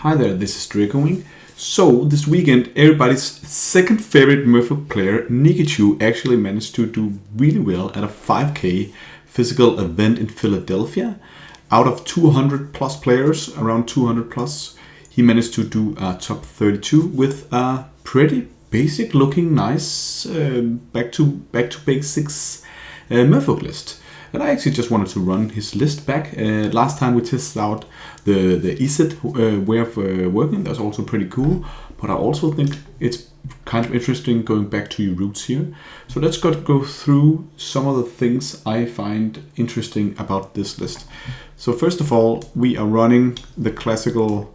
Hi there, this is Draco. So this weekend, everybody's second favorite Merfolk player, Nikachu, actually managed to do really well at a 5K physical event in Philadelphia. Out of 200 plus players, around 200 plus, he managed to do a top 32 with a pretty basic looking, nice back to basics Merfolk list. And I actually just wanted to run his list back. Last time we tested out the ESET way of working. That's also pretty cool. But I also think it's kind of interesting going back to your roots here. So let's go through some of the things I find interesting about this list. So first of all, we are running the classical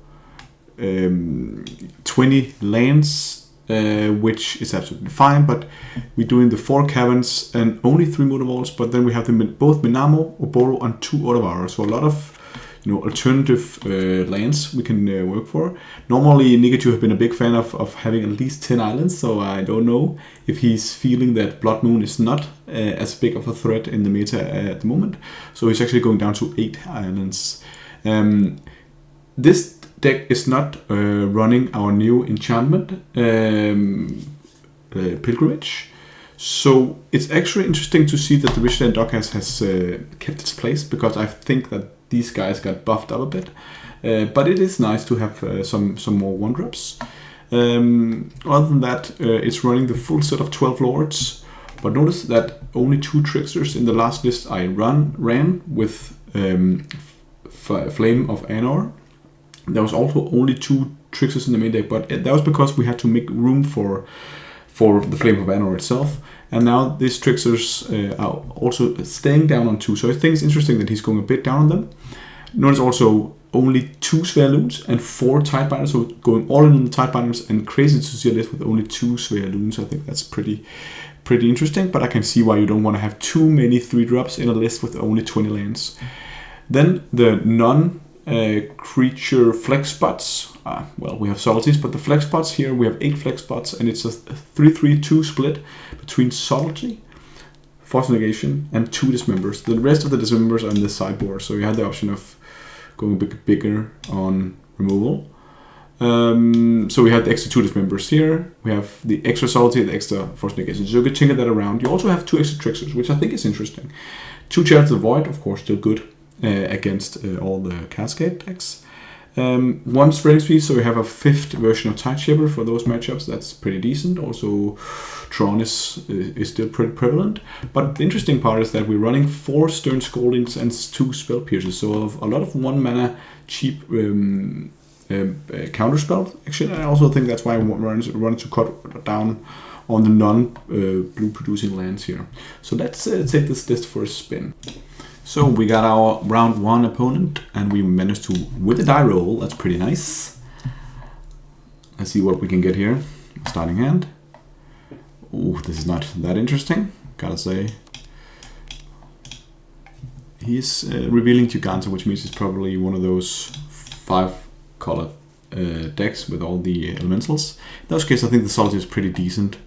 20 lands, which is absolutely fine, but we're doing the 4 caverns and only 3 Motor Walls, but then we have both Minamo, Oboro, and 2 Otavara. So a lot of alternative lands we can work for. Normally, Nikachu have been a big fan of having at least 10 islands, so I don't know if he's feeling that Blood Moon is not as big of a threat in the meta at the moment. So he's actually going down to 8 islands. This deck is not running our new enchantment pilgrimage, so it's actually interesting to see that the Richland Dock has kept its place, because I think that these guys got buffed up a bit, but it is nice to have some more 1-drops. Other than that, it's running the full set of 12 lords, but notice that only 2 tricksters in the last list I ran with Flame of Anor. There was also only 2 tricksters in the main deck, but that was because we had to make room for the Flame of Anor itself. And now these tricksters are also staying down on 2. So I think it's interesting that he's going a bit down on them. Notice also only 2 Sverloons and 4 Tidebinders, so going all in on the Tidebinders, and crazy to see a list with only 2 Sverloons. I think that's pretty interesting, but I can see why you don't want to have too many 3-drops in a list with only 20 lands. Then the creature flex spots. Well, we have subtleties, but the flex spots here, we have 8 flex spots, and it's a 3-3-2 split between subtlety, force negation, and 2 dismembers. The rest of the dismembers are in the sideboard, so you have the option of going a bit bigger on removal. So we have the extra 2 dismembers here. We have the extra subtlety and the extra force negation. So you can tinker that around. You also have 2 extra tricksters, which I think is interesting. 2 Chariots of the Void, of course, still good against all the Cascade decks. 1 Spreading Speed, so we have a 5th version of Tideshaper for those matchups. That's pretty decent. Also, Tron is still pretty prevalent. But the interesting part is that we're running 4 Stern Scoldings and 2 Spell Pierces. So a lot of 1 mana cheap counter spell. Actually, I also think that's why I want to cut down on the non-blue producing lands here. So let's take this list for a spin. So we got our round 1 opponent, and we managed to, with a die roll, that's pretty nice. Let's see what we can get here. Starting hand. Oh, this is not that interesting, gotta say. He's revealing Giganta, which means it's probably one of those 5-color decks with all the elementals. In those cases, I think the Solitude is pretty decent.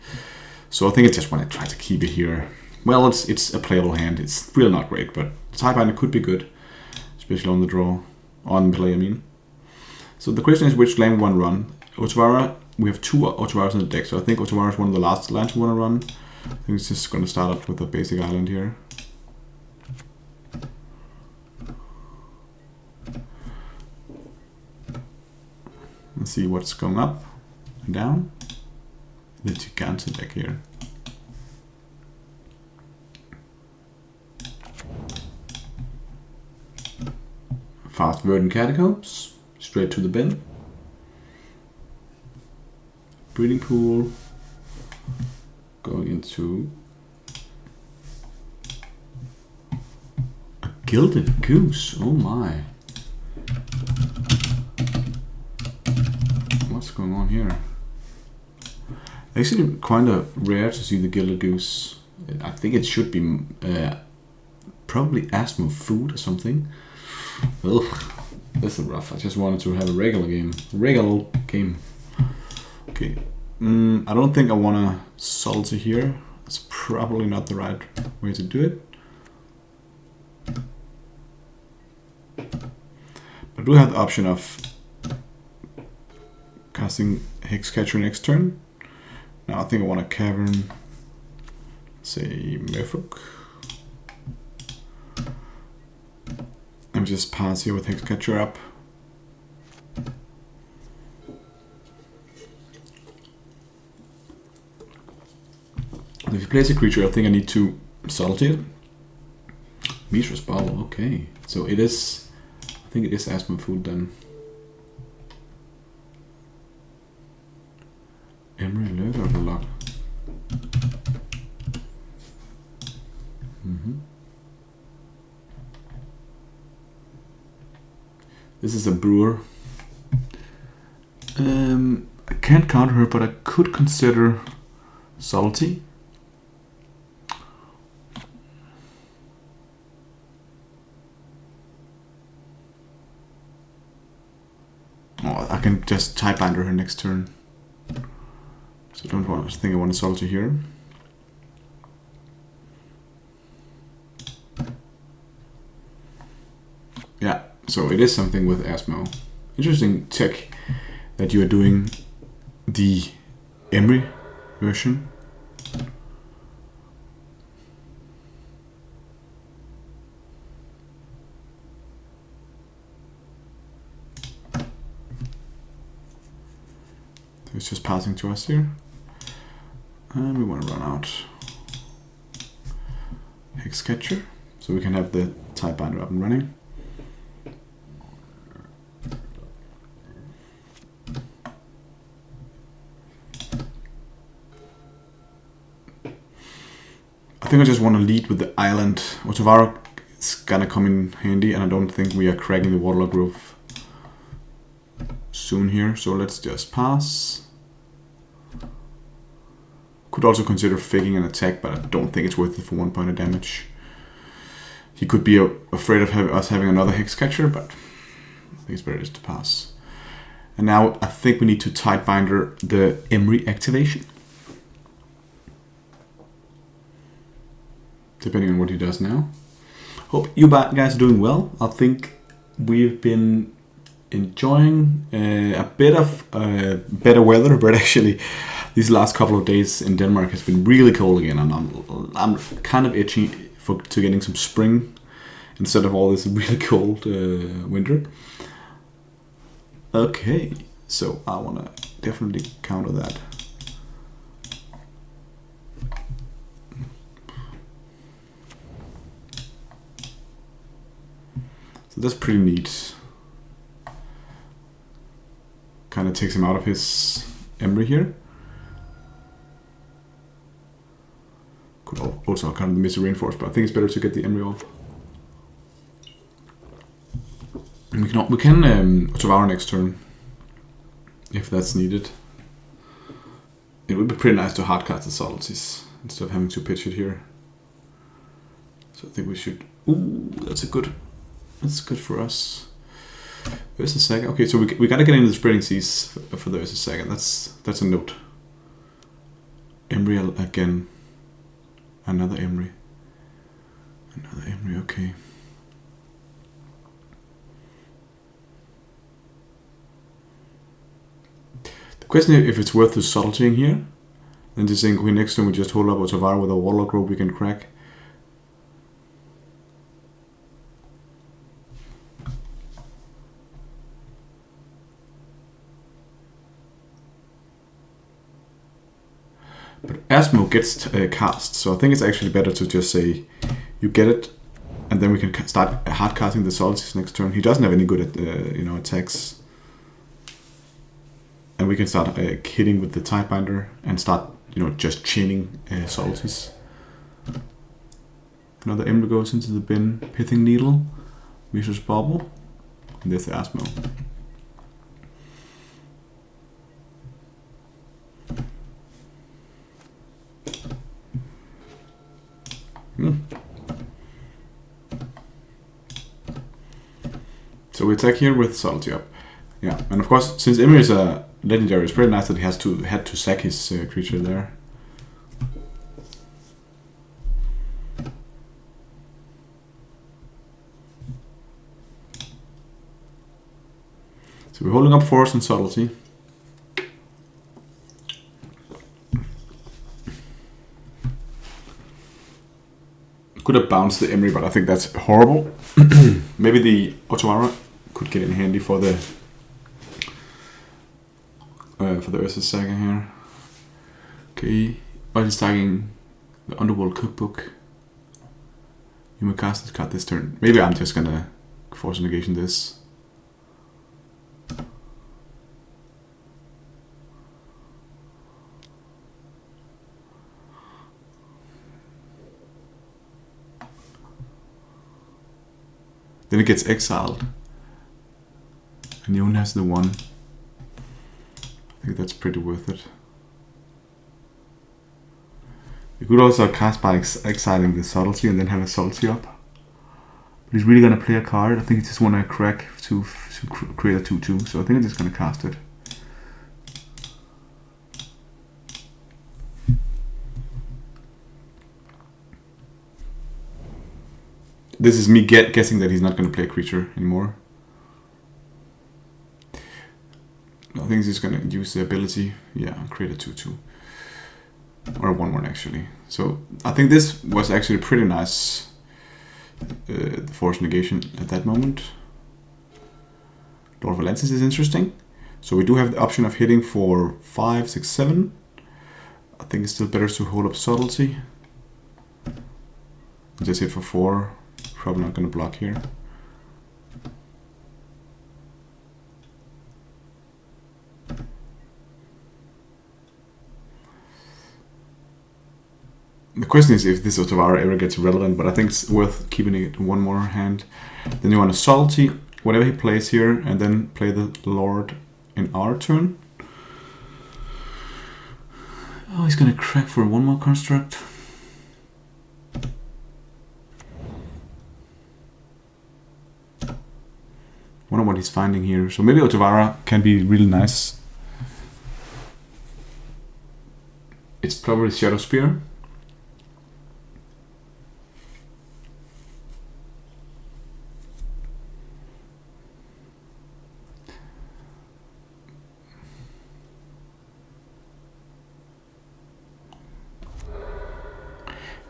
So I think I just want to try to keep it here. Well, it's a playable hand. It's really not great, but Tidebinder could be good, especially on the draw, on play, I mean. So the question is which land we want to run. Otavara, we have 2 Otavaras in the deck, so I think Otavara is one of the last lands we want to run. I think it's just going to start up with a basic island here. Let's see what's going up and down. The Giganta deck here. Fast Verdant Catacombs, straight to the bin. Breeding Pool, going into a Gilded Goose, oh my. What's going on here? Actually kind of rare to see the Gilded Goose. I think it should be probably Asthma Food or something. Ugh, this is rough. I just wanted to have a regular game. Okay. I don't think I want to Salty here. It's probably not the right way to do it. But we have the option of casting Hexcatcher next turn. Now I think I want a Cavern, say Merfolk. And just pass here with Hexcatcher up. If he plays a creature, I think I need to subtlety it. Mishra's Bubble, okay. So it is, I think it is Aspen Food then. Emery Lurker a lot. This is a brewer. I can't counter her, but I could consider subtlety. Oh, I can just Typebinder her next turn. So I don't want to think I want to subtlety here. Yeah, so it is something with Asmo. Interesting tech that you are doing the Emery version. So it's just passing to us here. And we want to run out Hexcatcher so we can have the Typebinder up and running. I think I just want to lead with the island. Otavara is gonna come in handy, and I don't think we are cracking the Waterlog Grove soon here, so let's just pass. Could also consider faking an attack, but I don't think it's worth it for 1 point of damage. He could be afraid of us having another Hexcatcher, but I think it's better just to pass. And now I think we need to Typebinder the Emery activation. Depending on what he does now. Hope you guys are doing well. I think we've been enjoying a bit of better weather, but actually these last couple of days in Denmark has been really cold again, and I'm kind of itchy to getting some spring instead of all this really cold winter. Okay, so I want to definitely counter that. So that's pretty neat. Kind of takes him out of his Emery here. Could also kind of miss a reinforce, but I think it's better to get the Emery off. And we can Otavara next turn if that's needed. It would be pretty nice to hardcast the subtleties instead of having to pitch it here. So I think we should. Ooh, that's good for us. There's a second. Okay, so we gotta get into the spreading seas for there's a second. That's a note. Emery again. Another Emery. Another Emery, okay. The question is if it's worth the subtletying here. Then just saying, okay, next time we just hold up Otavara with a Warlock rope we can crack. But Asmo gets cast, so I think it's actually better to just say you get it, and then we can start hard casting the subtleties next turn. He doesn't have any good at attacks, and we can start hitting with the Typebinder and start just chaining subtleties. Another Emery goes into the bin. Pithing Needle, Mishra's Bubble, and there's the Asmo. So we attack here with subtlety up. Yeah, and of course, since Emery is a legendary, it's pretty nice that he had to sack his creature there. So we're holding up force and subtlety. Could have bounced the Emery, but I think that's horrible. Maybe the Otawara could get in handy for the Ursa Saga here. Okay, but he's tagging the Underworld Cookbook. You may cast this card this turn. Maybe I'm just gonna force negation this. Then it gets exiled. And he only has the one. I think that's pretty worth it. You could also cast by exiling the Subtlety and then have a Subtlety up. But he's really gonna play a card. I think he just wanna crack to create a 2/2. So I think I'm just gonna cast it. This is me guessing that he's not gonna play a creature anymore. I think he's just gonna use the ability. Yeah, create a 2/2. Or a 1/1 actually. So I think this was actually pretty nice. The force negation at that moment. Lord of Valences is interesting. So we do have the option of hitting for 5, 6, 7. I think it's still better to hold up Subtlety. Just hit for 4. Probably not gonna block here. The question is if this Otawara ever gets relevant, but I think it's worth keeping it one more hand. Then you want to Salty, whatever he plays here, and then play the Lord in our turn. Oh, he's gonna crack for one more construct. Wonder what he's finding here. So maybe Otawara can be really nice. It's probably Shadow Spear.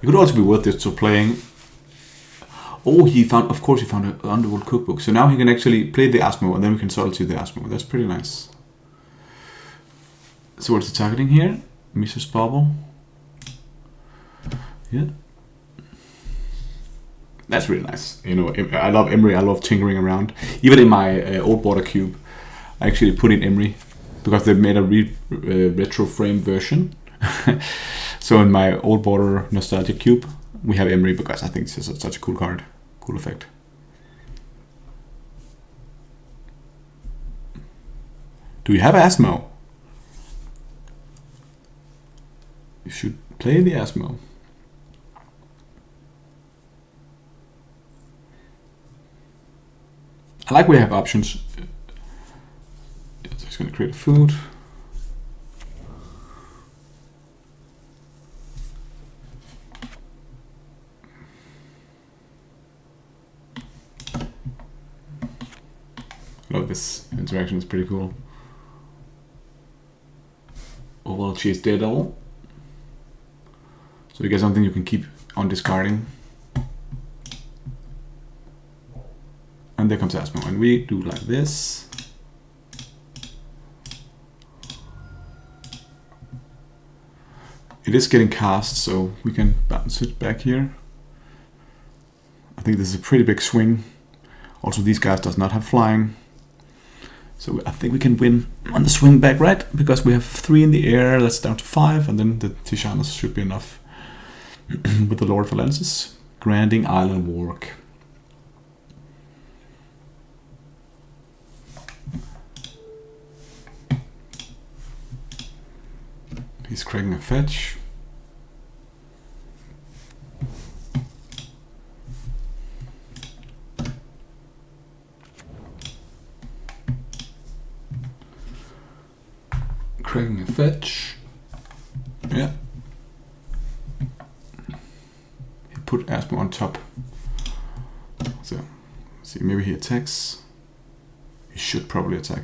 It could also be worth it to playing. Oh, he found, of course, he found an Underworld Cookbook. So now he can actually play the Asmo, and then we can Subtlety the Asmo. That's pretty nice. So what's the targeting here? Mrs. Bobble. Yeah. That's really nice. You know, I love Emery. I love tinkering around. Even in my old border cube, I actually put in Emery because they made a retro frame version. So in my old border nostalgia cube, we have Emery because I think it's just such a cool card, cool effect. Do you have Asmo? You should play the Asmo. I like we have options. Just gonna create a food. Love this interaction, is pretty cool. Oh well, she's Daredevil. So you get something you can keep on discarding. And there comes Asmo, and we do like this. It is getting cast, so we can bounce it back here. I think this is a pretty big swing. Also, these guys does not have flying. So I think we can win on the swing back, right? Because we have 3 in the air, that's down to 5, and then the Tishanas should be enough with the Lord of Valences. Granding Island Wark. He's cracking a fetch. Cracking a fetch. Yeah. He put Asmo on top. So, let's see, maybe he attacks. He should probably attack.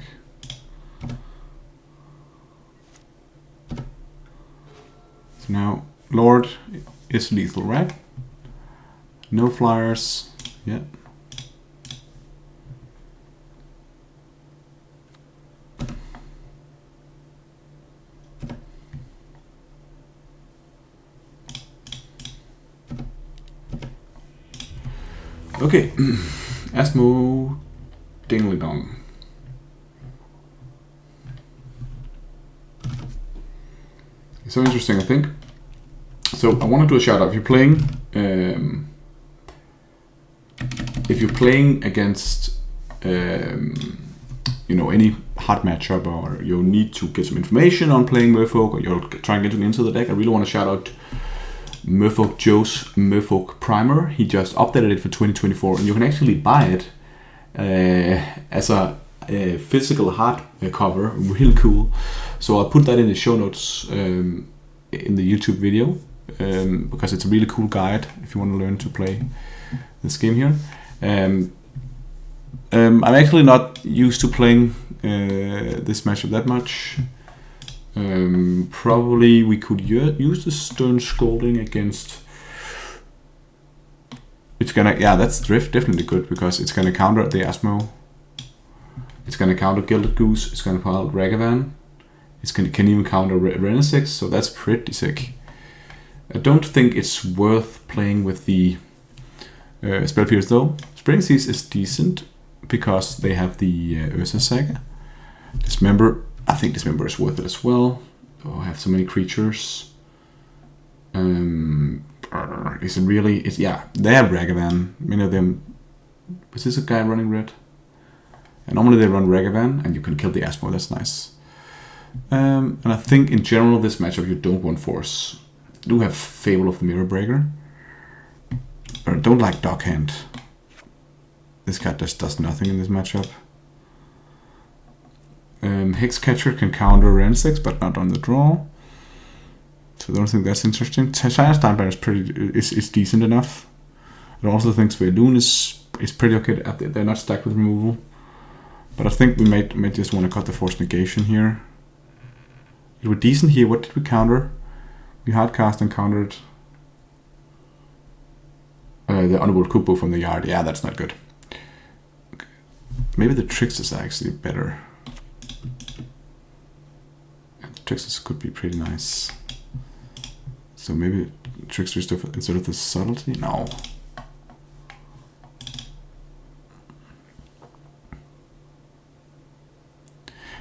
So now, Lord is lethal, right? No flyers. Yeah. Okay. Asmo Dingly Dong. So interesting, I think. So I want to do a shout out. If you're playing against you know, any hard matchup, or you need to get some information on playing Merfolk, or you're trying to get into the deck, I really want to shout out Merfolk Joe's Merfolk Primer. He just updated it for 2024, and you can actually buy it as a physical hard cover. Really cool. So I'll put that in the show notes in the YouTube video, because it's a really cool guide if you want to learn to play this game here. I'm actually not used to playing this matchup that much. Probably we could use the Stern Scolding against. It's gonna, yeah, that's Drift, definitely good, because it's gonna counter the Asmo. It's gonna counter Gilded Goose. It's gonna counter Ragavan. Can even counter Renesix, so that's pretty sick. I don't think it's worth playing with the Spell Pierce though. Spring Seas is decent because they have the Ursa Saga. I think Dismember is worth it as well. Oh, I have so many creatures. Is it really? Yeah, they have Ragavan. Many of them. Was this a guy running red? And normally they run Ragavan, and you can kill the Asmo. That's nice. And I think in general this matchup you don't want Force. You do have Fable of the Mirror Breaker. But I don't like Dockhand. This card just does nothing in this matchup. Hexcatcher can counter Renesix, but not on the draw. So I don't think that's interesting. Shire Steinbrenner is decent enough. I also think Svelun is pretty okay. They're not stacked with removal. But I think we might just want to cut the Force Negation here. It was decent here. What did we counter? We hardcast and countered the Underworld Kubo from the yard. Yeah, that's not good. Okay. Maybe the Tricksters are actually better. And the Tricksters could be pretty nice. So maybe Trickster stuff instead of the Subtlety? No.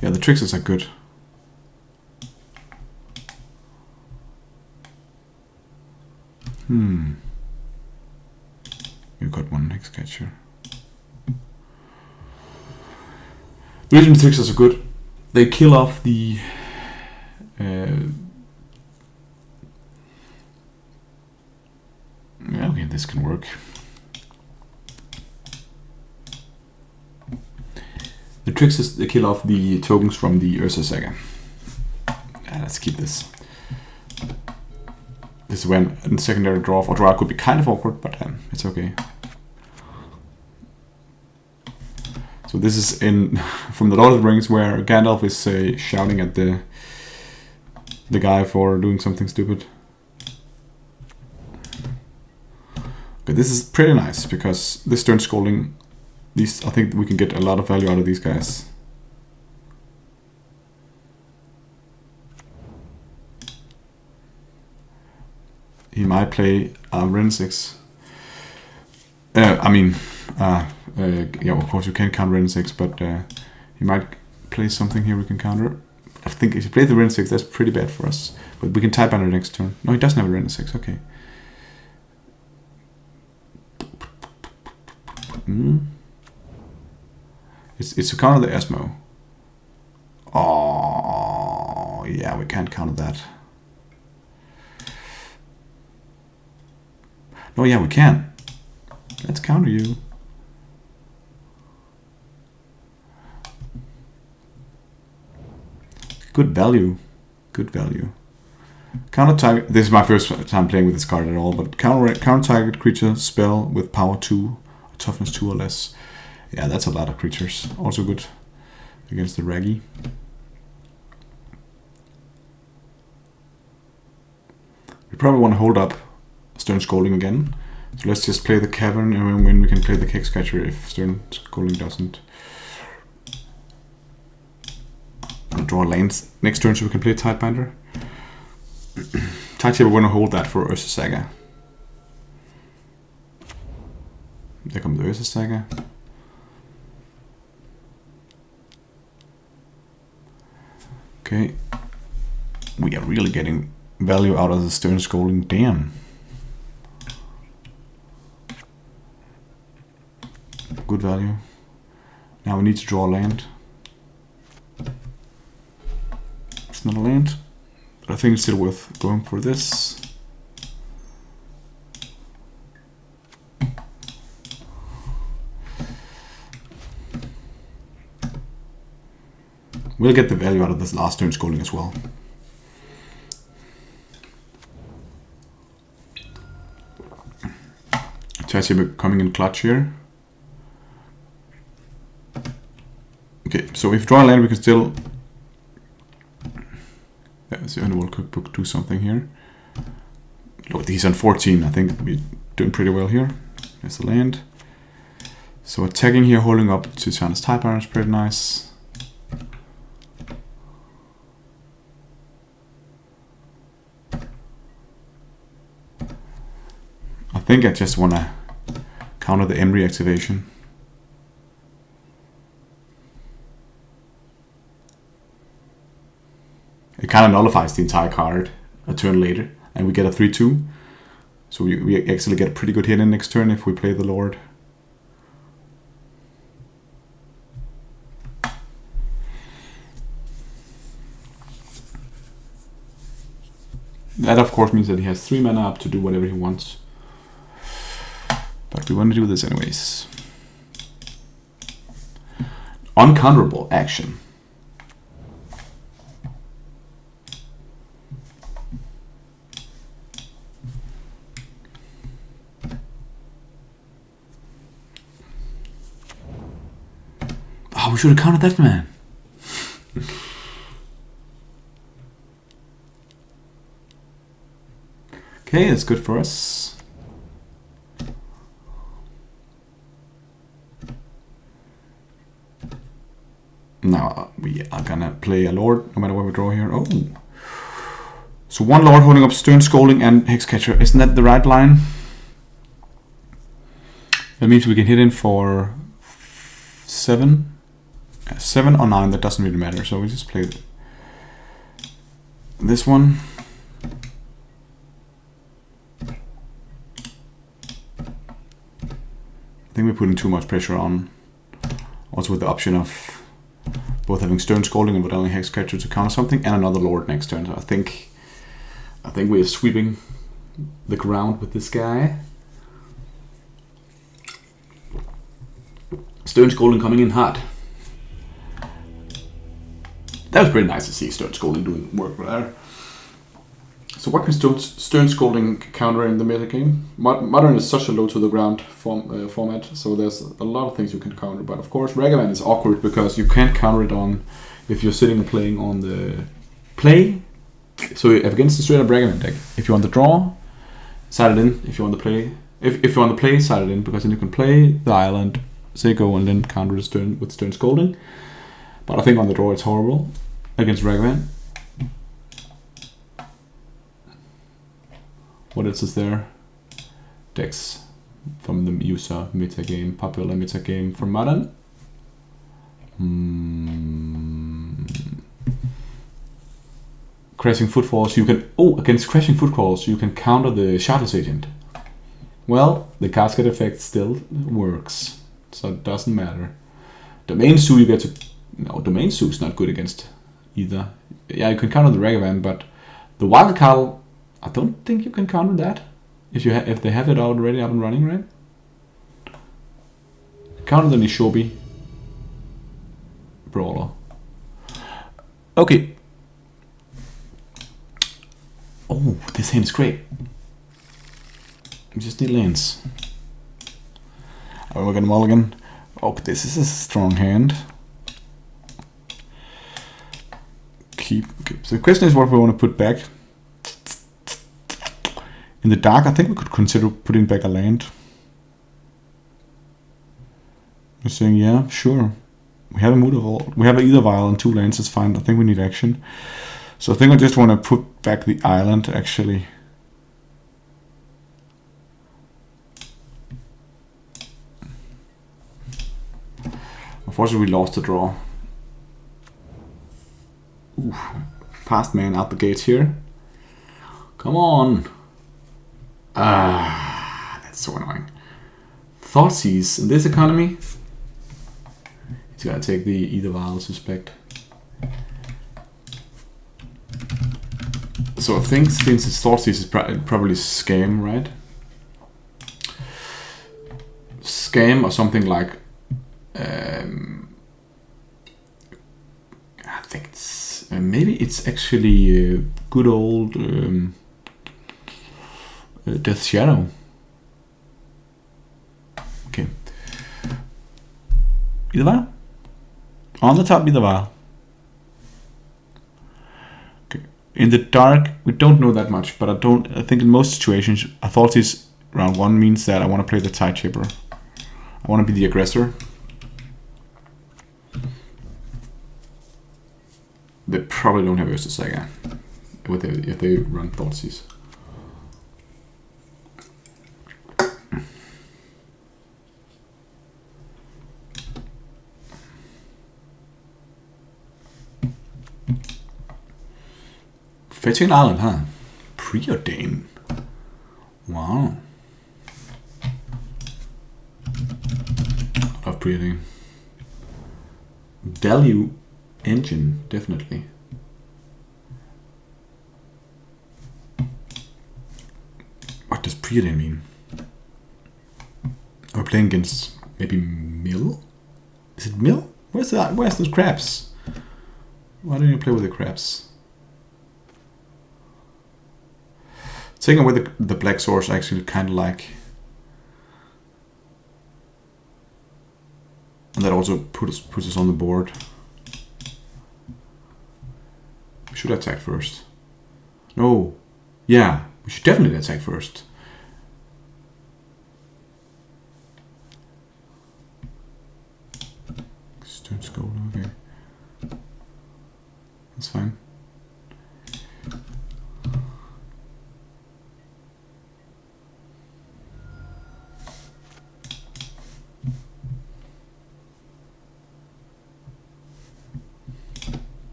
Yeah, the Tricksters are good. You got one Hexcatcher. The Legion Tricksters are good. They kill off the yeah, okay, this can work. The Tricksters, they kill off the tokens from the Ursa Saga. Let's keep this. This is when a secondary draw for draw could be kind of awkward, but it's okay. So this is in from the Lord of the Rings, where Gandalf is shouting at the guy for doing something stupid. Okay, this is pretty nice because this Stern Scolding, I think we can get a lot of value out of these guys. He might play Renesix. Yeah, of course you can counter Renesix, but he might play something here we can counter. I think if he plays the Renesix, that's pretty bad for us. But we can type under next turn. No, he doesn't have a Renesix, okay. It's to counter the Asmo. Oh, yeah, we can't counter that. Oh yeah, we can. Let's counter you. Good value. Good value. Counter target. This is my first time playing with this card at all, but counter target creature spell with power 2, toughness 2 or less. Yeah, that's a lot of creatures. Also good against the Raggy. We probably want to hold up Stern Scolding again, So let's just play the Cavern, and when we can play the Hexcatcher if Stern Scolding doesn't. I'll draw lands next turn so we can play Tidebinder. Tidebinder, we're going to hold that for Ursa Saga. There comes the Ursa Saga. Okay. We are really getting value out of the Stern Scolding. Damn. Good value. Now we need to draw a land. It's not a land, but I think it's still worth going for this. We'll get the value out of this last turn Scolding as well. Chelsea coming in clutch here. Okay, so if we draw a land, we can still. Let's see, Underworld Cookbook do something here. Look, he's on 14. I think we're doing pretty well here. There's the land. So attacking here, holding up to China's Tidebinder is pretty nice. I think I just want to counter the Emery activation. It kind of nullifies the entire card a turn later, and we get a 3-2. So we actually get a pretty good hit in next turn if we play the Lord. That of course means that he has 3 mana up to do whatever he wants. But we want to do this anyways. Uncounterable action. Oh, we should have countered that man. Okay, that's good for us. Now we are gonna play a Lord no matter what we draw here. Oh, so 1 Lord holding up Stern Scolding and Hexcatcher. Isn't that the right line? That means we can hit in for 7 or 9. That doesn't really matter. So we just play this one. I think we're putting too much pressure on. Also with the option of both having Stern Scolding and Vodaling Hexcatcher to counter something, and another Lord next turn. So I think we're sweeping the ground with this guy. Stern Scolding coming in hot. That was pretty nice to see Stern Scolding doing work there. So what can Stern Scolding counter in the meta game? Modern is such a low to the ground format, so there's a lot of things you can counter. But of course, Ragavan is awkward because you can't counter it on if you're sitting and playing on the play. So against the straight up Ragavan deck, if you want the draw, side it in. If you want the play, if you want the play, side it in, because then you can play the island, say go, and then counter the Stern with Stern Scolding. But I think on the draw it's horrible against Ragavan. What else is there? Decks from the user metagame, popular metagame from Modern. Crashing Footfalls, you can... Oh, against Crashing Footfalls, you can counter the Shardless Agent. Well, the cascade effect still works, so it doesn't matter. Domain Zoo, you get to... No, Domain Zoo is not good against either. Yeah, you can counter the Ragavan, but the Wild Card, I don't think you can counter that. If they have it already up and running, right? Counter the Nishobi Brawler. Okay. Oh, this hand is great. We just need lands. We're gonna mulligan. Oh, this is a strong hand. So the question is what we want to put back. In the dark, I think we could consider putting back a land. We're saying, yeah, sure. We have a Mutavault. We have either Vial and 2 lands, it's fine. I think we need action. So I think I just want to put back the island, actually. Unfortunately, we lost the draw. Ooh, fast man out the gates here. Come on. That's so annoying. Thoughtseize in this economy. He's gotta take the either Vial, suspect. So I think since it's Thoughtseize, it's probably Scam, right? Scam or something like. I think it's maybe it's actually good old Death Shadow. Okay. Either Vial? On the top, either Vial. Okay. In the dark, we don't know that much, but I think in most situations, a Thoughtseize round 1 means that I want to play the Tide Chipper. I want to be the aggressor. They probably don't have Ursa Saga if they run Thoughtseize. Fetching Island, huh? Preordain. Wow. I love Preordain. Value Engine, definitely. What does Preordain mean? We're playing against maybe Mill? Is it Mill? Where's those crabs? Why don't you play with the crabs? Taking away the black source, I actually kind of like. And that also puts us on the board. We should attack first. No. Yeah, we should definitely attack first. Stern Skull, okay. That's fine.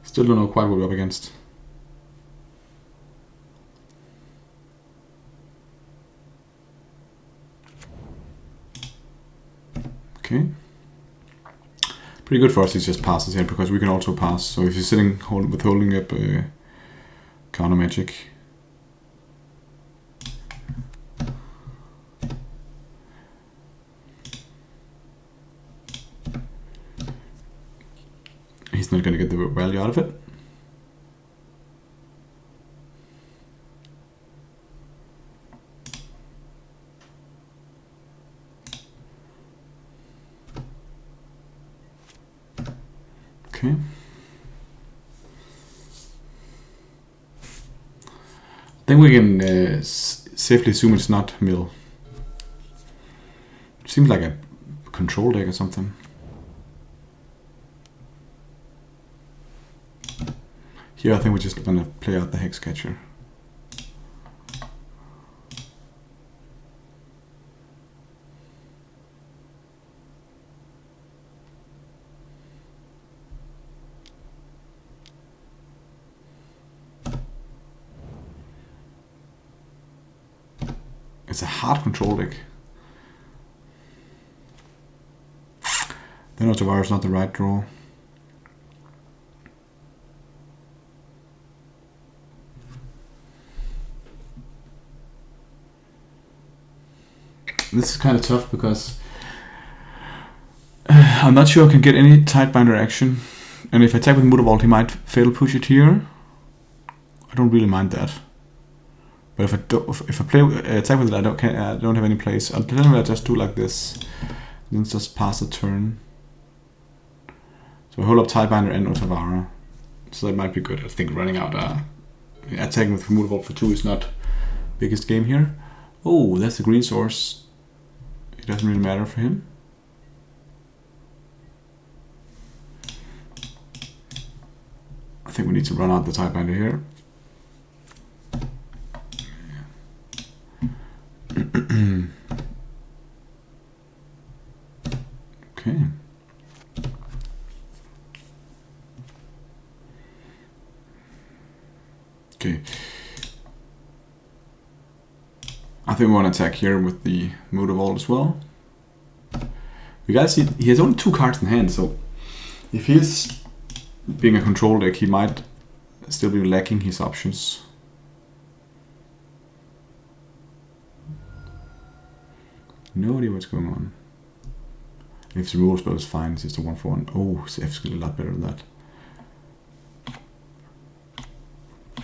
Still don't know quite what we're up against. Okay. Pretty good for us, he just passes here because we can also pass. So if he's sitting holding up counter magic. He's not going to get the value out of it. Okay. I think we can safely assume it's not Mill. It seems like a control deck or something. Here I think we're just gonna play out the Hexcatcher. It's a hard control deck. Then Otawara is not the right draw. This is kind of tough because I'm not sure I can get any Tidebinder action. And if I attack with Mutavault, he might fail push it here. I don't really mind that. But if I play attack with it, I don't have any place. I'll just do like this. Then just pass the turn. So I hold up Tidebinder and Otawara. So that might be good. I think running out attacking with Mutavault for 2 is not biggest game here. Oh, that's the green source. It doesn't really matter for him. I think we need to run out the Tidebinder here. Okay. Okay. I think we want to attack here with the Mood of All as well. You guys see, he has only 2 cards in hand, so if he's being a control deck, he might still be lacking his options. No idea what's going on. If the removal spell is fine, it's just a 1/1. Oh, F's a lot better than that.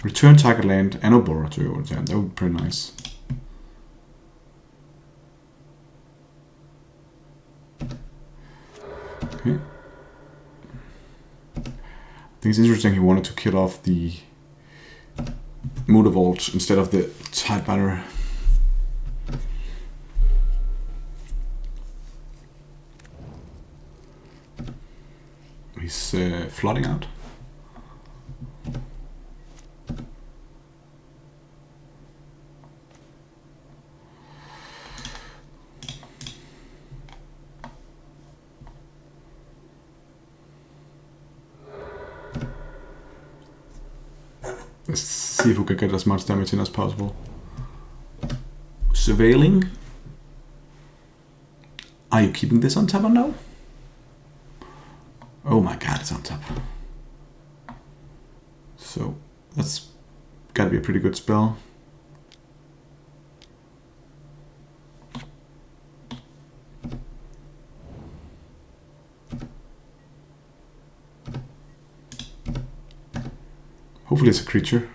Return target land and Obora to your hand. That would be pretty nice. Okay. I think it's interesting he wanted to kill off the Mood of Alt instead of the Tidebinder. He's flooding out. Let's see if we can get as much damage in as possible. Surveilling. Are you keeping this on top or no? Oh my god, it's on top. So that's gotta be a pretty good spell. Hopefully it's a creature.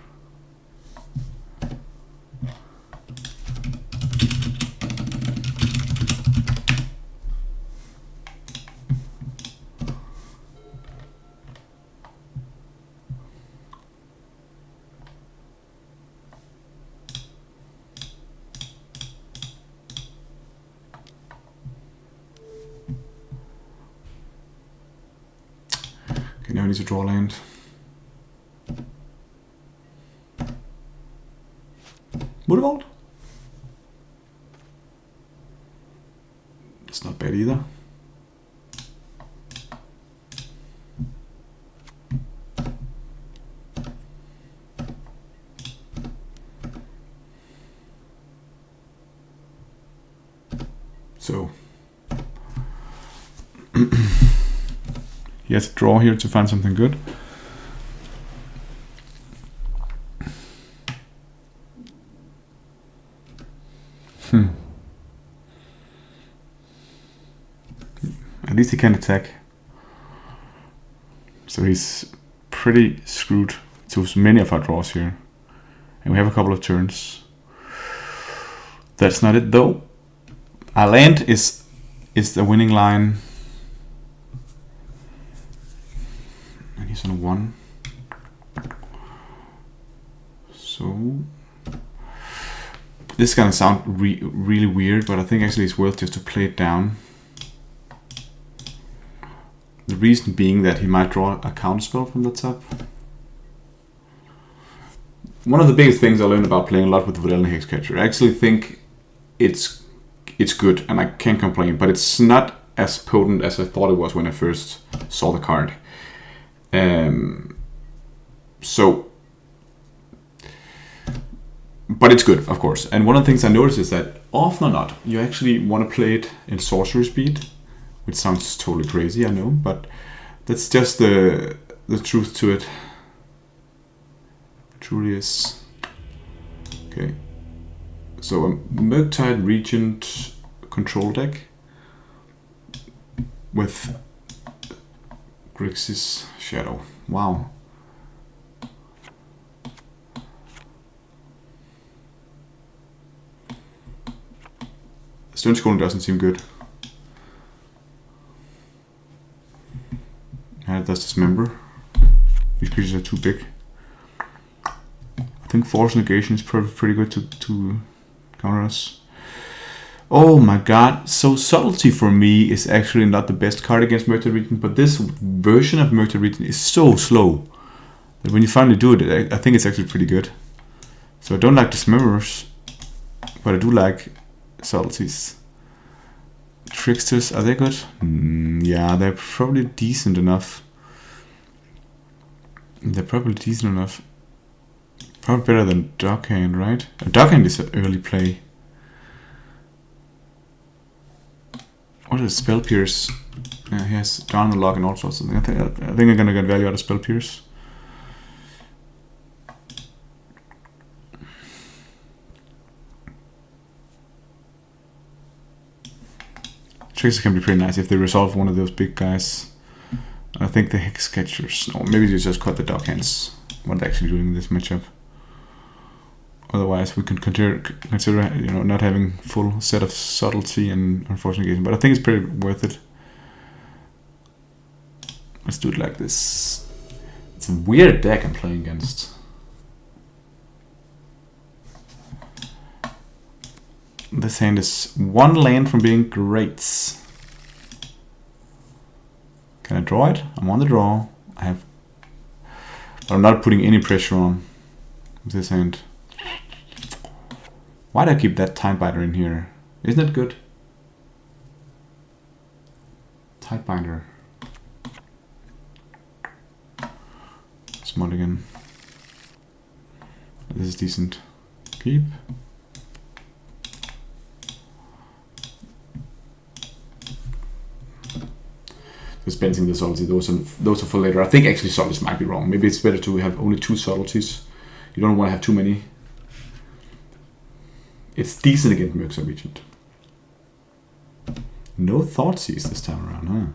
Okay, now I need to draw land. Motorvolt? It's not bad either. So he has to draw here to find something good. At least he can attack. So he's pretty screwed to many of our draws here. And we have a couple of turns. That's not it though. Our land is the winning line. And he's on a 1. So this is gonna sound really weird, but I think actually it's worth just to play it down. The reason being that he might draw a counterspell from the top. One of the biggest things I learned about playing a lot with the Vanilla Hexcatcher, I actually think it's good and I can't complain, but it's not as potent as I thought it was when I first saw the card. But it's good, of course. And one of the things I noticed is that often or not, you actually want to play it in sorcery speed, which sounds totally crazy, I know, but that's just the truth to it. It truly is. Okay. So a Murktide Regent control deck with Grixis Shadow. Wow. Stone Schooling doesn't seem good. And it does dismember. These creatures are too big. I think Force Negation is probably pretty good to counter us. Oh my god, so Subtlety for me is actually not the best card against Murktide Regent, but this version of Murktide Regent is so slow that when you finally do it, I think it's actually pretty good. So I don't like Dismemberers, but I do like Subtleties. Tricksters, are they good? Yeah, they're probably decent enough. They're probably decent enough. Probably better than Dockhand, right? Dockhand is an early play. What is Spell Pierce? He has Down the Log and all sorts of things. I think I'm gonna get value out of Spell Pierce. Tricksters can be pretty nice if they resolve one of those big guys. I think the Hex Catchers. Or maybe you just cut the Dockhands. What they're actually doing in this matchup. Otherwise, we can consider not having full set of Subtlety and Force Negation, but I think it's pretty worth it. Let's do it like this. It's a weird deck I'm playing against. This hand is one land from being great. Can I draw it? I'm on the draw. But I'm not putting any pressure on this hand. Why do I keep that Tidebinder in here? Isn't it good? Tidebinder. Smart again. This is decent. Keep. Dispensing the Subtlety, those are for later. I think actually Subtleties might be wrong. Maybe it's better to have only 2 Subtleties. You don't want to have too many. It's decent against Murktide Regent. No Thoughtseize this time around, huh?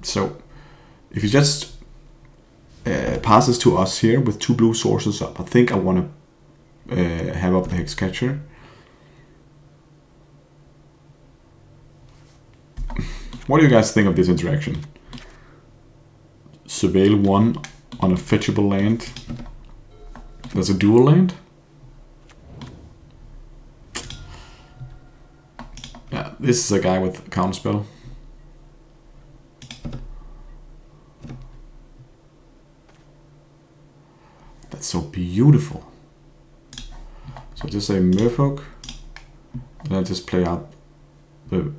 So, if you just pass this to us here with 2 blue sources up, I think I want to have up the Hex Catcher. What do you guys think of this interaction? Surveil 1 on a fetchable land. There's a dual land. Yeah, this is a guy with counterspell. That's so beautiful. So just say Merfolk, and I just play out the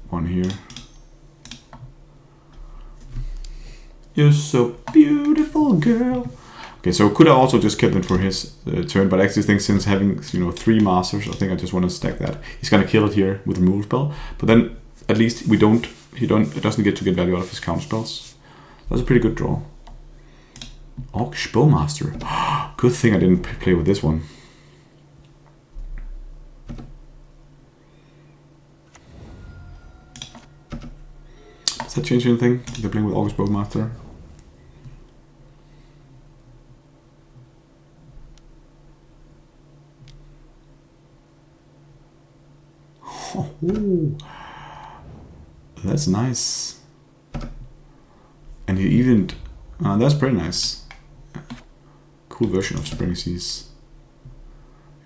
one here. You're so beautiful, girl. Okay, so could I also just kept it for his turn, but I actually think since having 3 masters, I think I just want to stack that. He's gonna kill it here with the removal spell, but then at least he doesn't get to get value out of his counter spells. That's a pretty good draw. Orcish Bowmaster. Good thing I didn't play with this one. Does that change anything? If they're playing with Orcish Bowmaster? Oh, that's nice. And he even... that's pretty nice. Cool version of Spring Seas.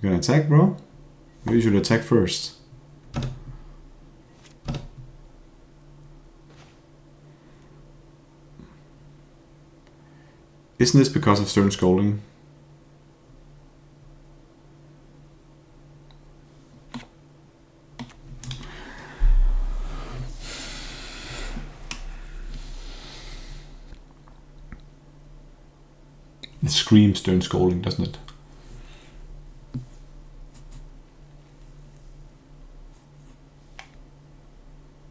You gonna attack, bro? Maybe you should attack first. Isn't this because of Stern Scolding? It screams Stern Scolding, doesn't it?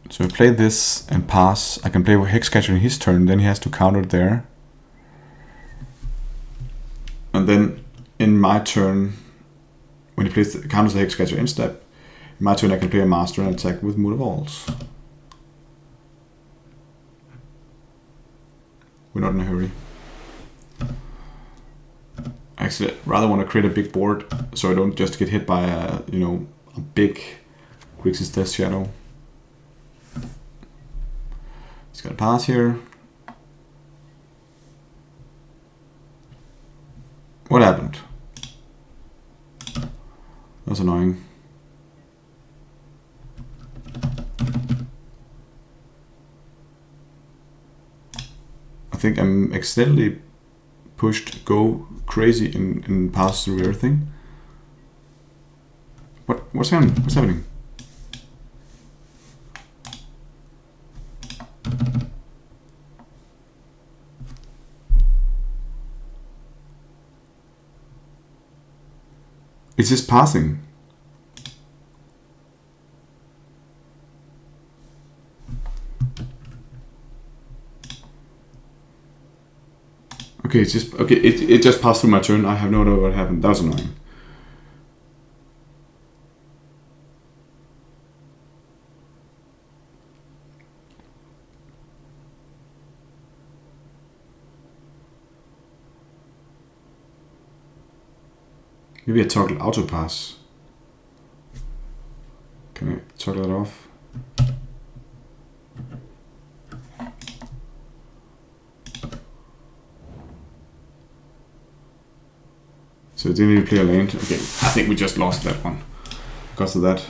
So I play this and pass. I can play with Hexcatcher in his turn, then he has to counter it there. And then in my turn, when he plays counters the Hexcatcher in step, in my turn I can play a Master and attack with Mood of Walls. We're not in a hurry. Actually, I rather want to create a big board so I don't just get hit by a big Grixis Death Shadow. He's got a pass here. What happened? That's annoying. I think I'm accidentally pushed go crazy in pass through everything. What's happening? What's happening? It's just passing. Okay, it's just okay. It just passed through my turn. I have no idea what happened. That was annoying. Maybe I toggle auto pass. Can I toggle that off? So it didn't even play a land. Okay, I think we just lost that one because of that.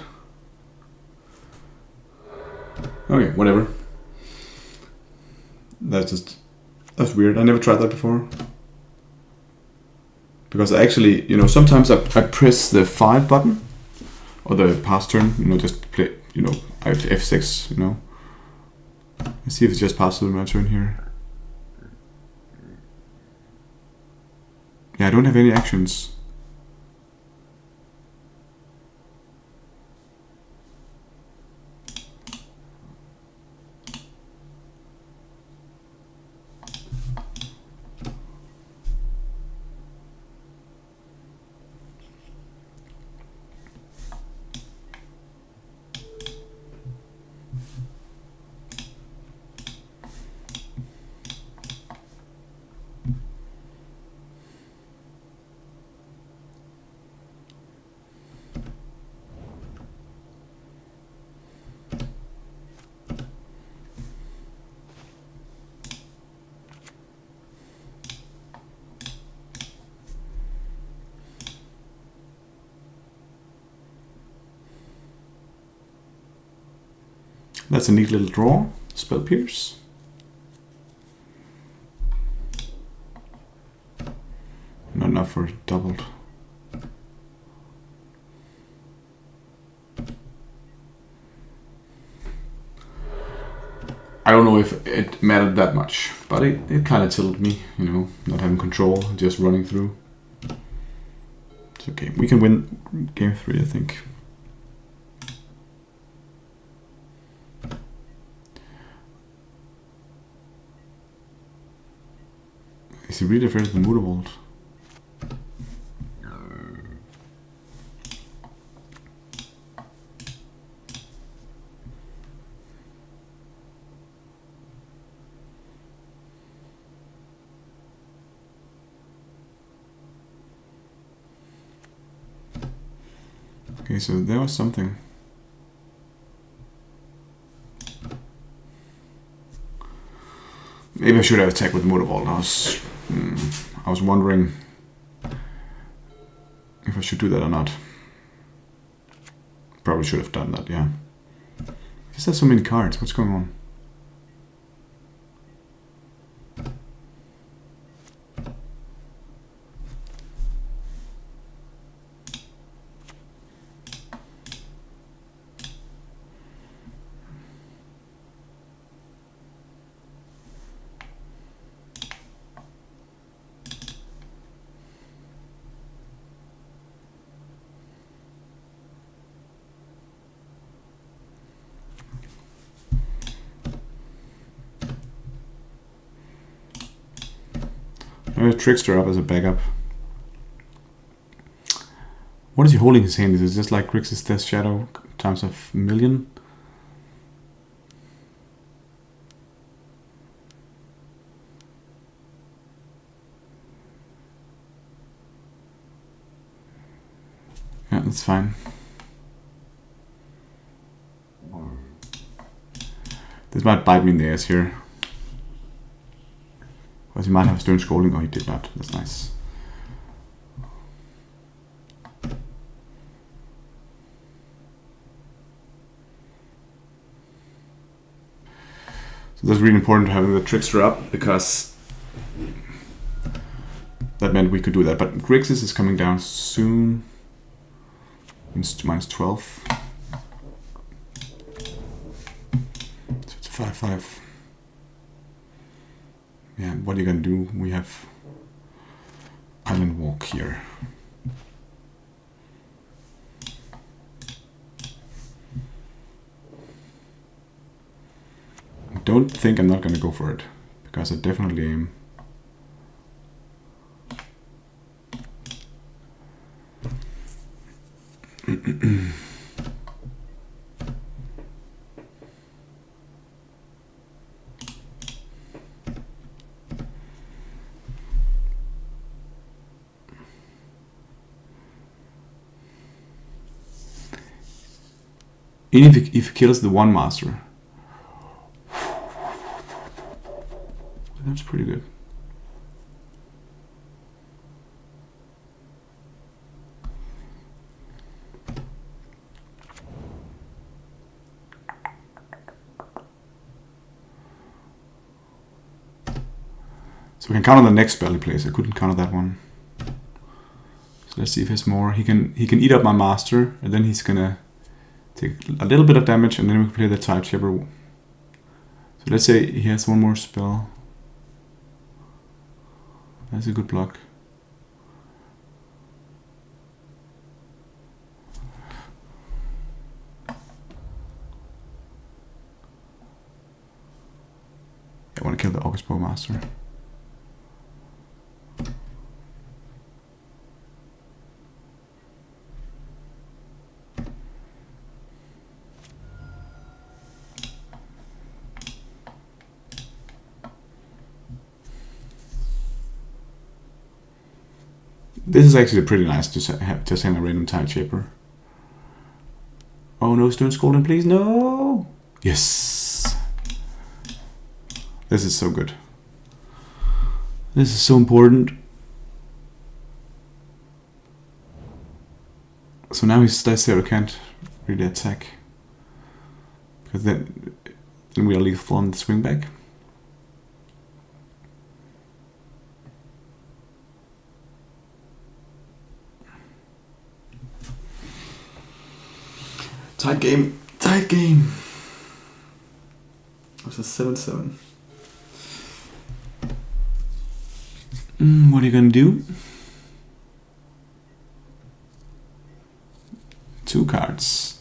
Okay, whatever. That's weird. I never tried that before. Because actually, you know, sometimes I press the 5 button or the pass turn, you know, just play, you know, I have F6, you know. Let's see if it's just passed through my turn here. Yeah, I don't have any actions. That's a neat little draw. Spell Pierce. Not enough for doubled. I don't know if it mattered that much, but it kind of tilted me, you know, not having control, just running through. It's okay. We can win game 3, I think. Is he really afraid of the Muttervolt? Okay, so there was something. Maybe I should have attacked with Muttervolt. I was wondering if I should do that or not. Probably should have done that, yeah. Just have so many cards. What's going on? I have Trickster up as a backup. What is he holding in his hand? Is it just like Grixis Death Shadow times a million? Yeah, that's fine. This might bite me in the ass here. Because he might have Stern Scolding. Oh, he did not. That's nice. So that's really important having the Trickster up, because that meant we could do that. But Grixis is coming down soon. It's -12. So it's a 5/5. Yeah, what are you gonna do? We have Island Walk here. I don't think I'm not gonna go for it, because I definitely am. Even if he kills the one master, that's pretty good. So we can count on the next spell he plays. I couldn't count on that one. So let's see if he has more. He can eat up my master, and then he's gonna take a little bit of damage, and then we can play the Tide Shepherd. So let's say he has one more spell. That's a good block. I want to kill the August Bowmaster. This is actually pretty nice to send a random Tide Shaper. Oh no, Stone Scolding, please, no! Yes! This is so good. This is so important. So now he's dice zero, can't really attack. Because then we are lethal on the swing back. Tight game, tight game. It was a 7-7. What are you gonna do? 2 cards.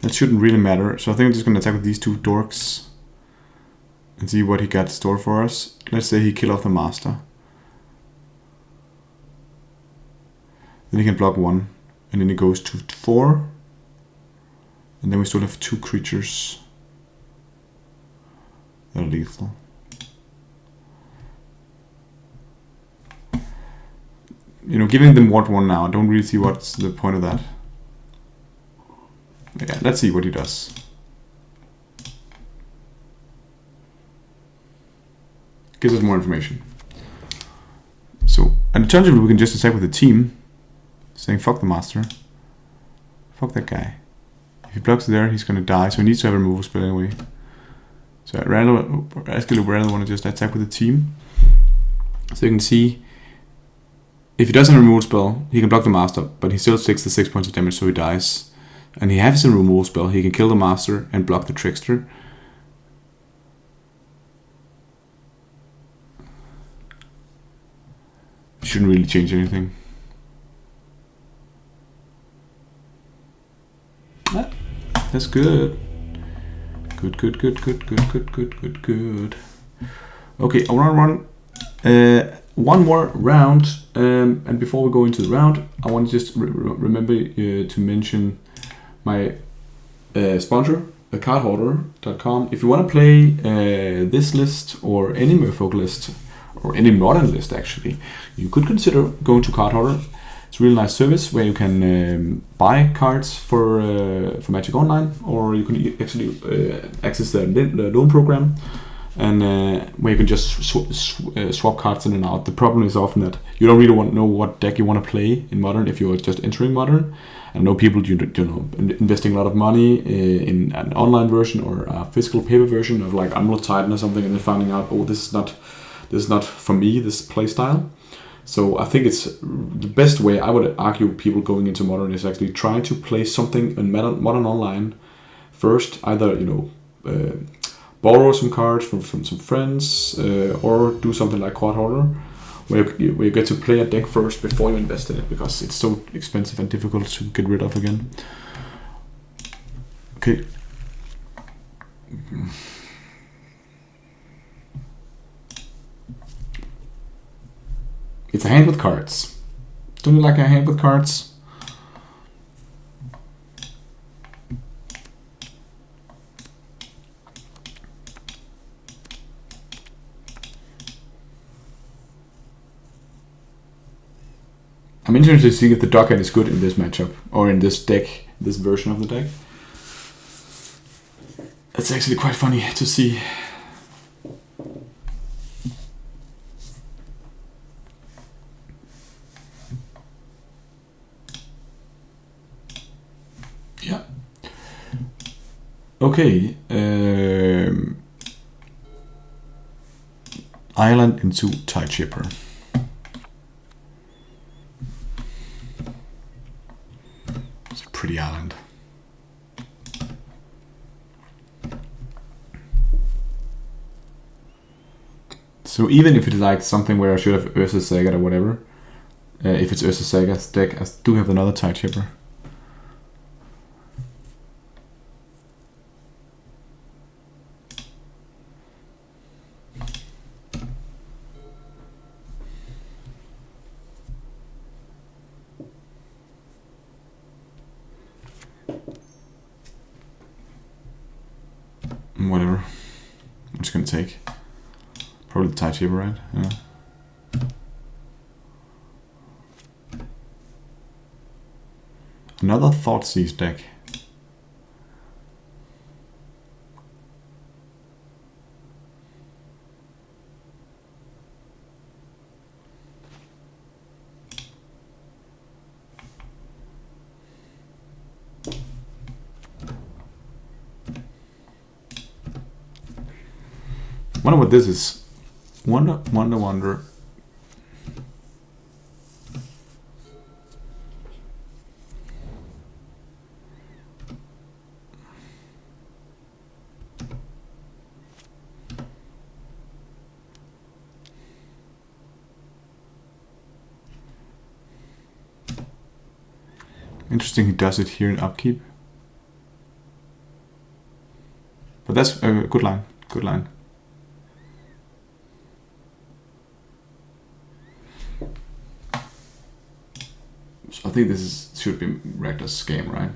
That shouldn't really matter, so I think I'm just gonna attack with these 2 dorks and see what he got in store for us. Let's say he kill off the master. Then he can block 1, and then he goes to 4. And then we still have 2 creatures that are lethal. You know, giving them Ward 1 now, I don't really see what's the point of that. Yeah, let's see what he does. Gives us more information. So, and alternatively, we can just attack with the team, saying fuck the master, fuck that guy. If he blocks there, he's gonna die, so he needs to have a removal spell anyway. So I rather want to just attack with the team. So you can see, if he doesn't have a removal spell, he can block the master, but he still takes the 6 points of damage, so he dies. And he has a removal spell, he can kill the master and block the trickster. Shouldn't really change anything. Ah, that's good. Good. Okay, I want to run one more round. And before we go into the round, I want to just remember to mention my sponsor, cardholder.com. If you want to play this list or any Merfolk list or any modern list, actually, you could consider going to Cardholder. It's a really nice service where you can buy cards for Magic Online, or you can actually access the loan program, and where you can just swap cards in and out. The problem is often that you don't really know what deck you want to play in Modern if you're just entering Modern. I know people, investing a lot of money in an online version or a physical paper version of like Amulet Titan or something, and then finding out, oh, this is not for me, this play style. So I think it's the best way, I would argue, people going into Modern is actually trying to play something in Modern Online first. Either borrow some cards from some friends, or do something like Cardholder, where you get to play a deck first before you invest in it, because it's so expensive and difficult to get rid of again. Okay. It's a hand with cards. Don't you like a hand with cards? I'm interested to see if the Doghead is good in this matchup, or in this deck, this version of the deck. It's actually quite funny to see. Yeah. Okay. Island into Tie Chipper. Pretty island. So even if it's like something where I should have Ursa Saga or whatever, if it's Ursa Saga's deck, I do have another Tie Chipper. Whatever. I'm just gonna take probably the Tie Chipper, right? Yeah. Another Thoughtseize deck. Wonder what this is. Wonder. Interesting, he does it here in upkeep. But that's a good line. Good line. So I think this should be Rakdos' game, right?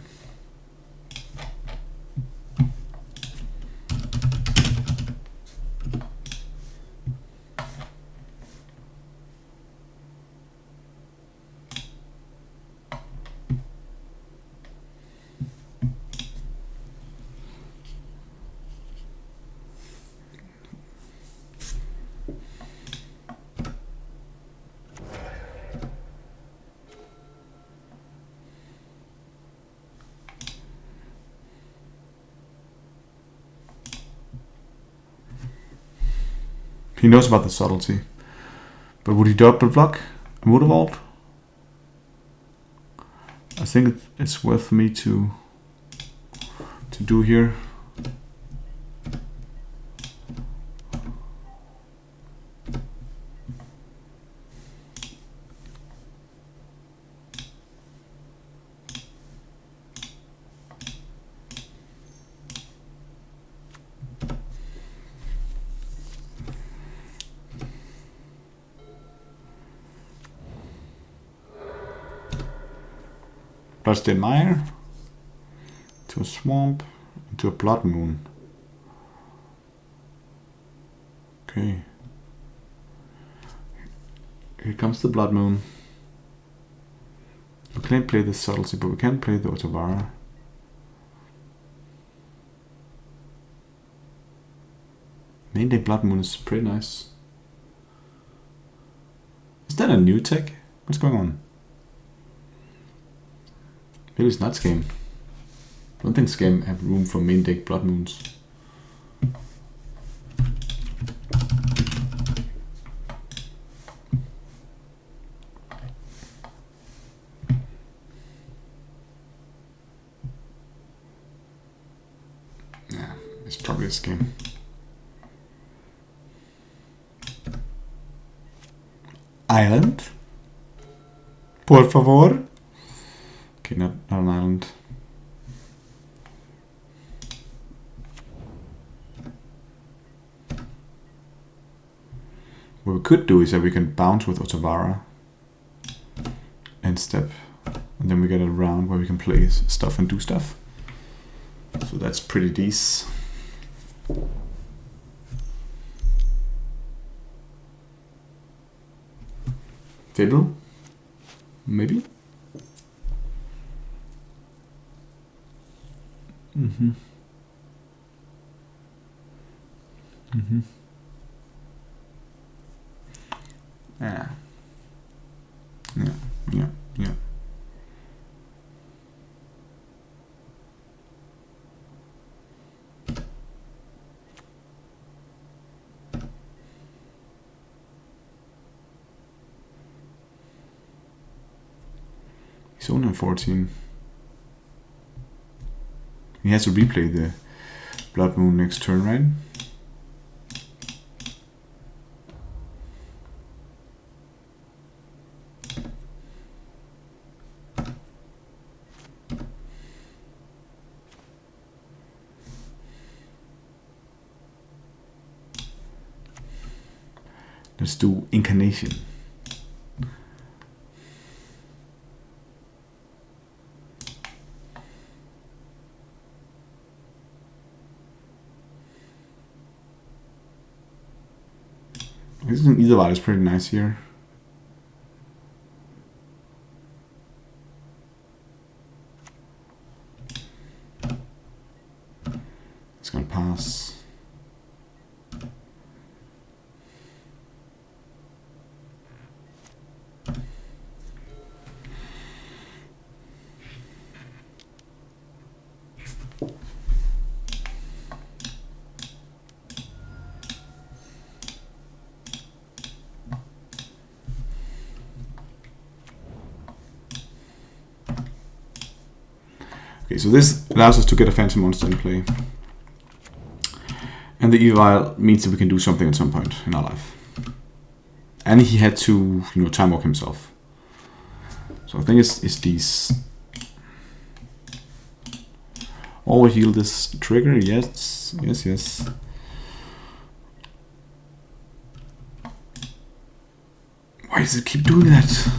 He knows about the subtlety. But would he double block a Motor Vault? I think it's worth me to do here. Bloodstained Mire to a swamp, to a Blood Moon. Okay. Here comes the Blood Moon. We can't play the Subtlety, but we can play the Otavara. Main deck Blood Moon is pretty nice. Is that a new tech? What's going on? Maybe it's not Scam. I don't think Scam have room for main deck Blood Moons. Yeah, it's probably a Scam. Island? Por favor? Okay, not an island. What we could do is that we can bounce with Otavara and step, and then we get a round where we can play stuff and do stuff. So that's pretty decent. Fable? Maybe? Mm-hmm. Mm-hmm. Yeah. Yeah, yeah, yeah. He's only on 14. He has to replay the Blood Moon next turn, right? Let's do Incarnation. This is an either is pretty nice here. It's gonna pass. Okay, so this allows us to get a Phantom Monster in play. And the Evil means that we can do something at some point in our life. And he had to, time walk himself. So I think it's these. Overheal this trigger, yes, yes, yes. Why does it keep doing that?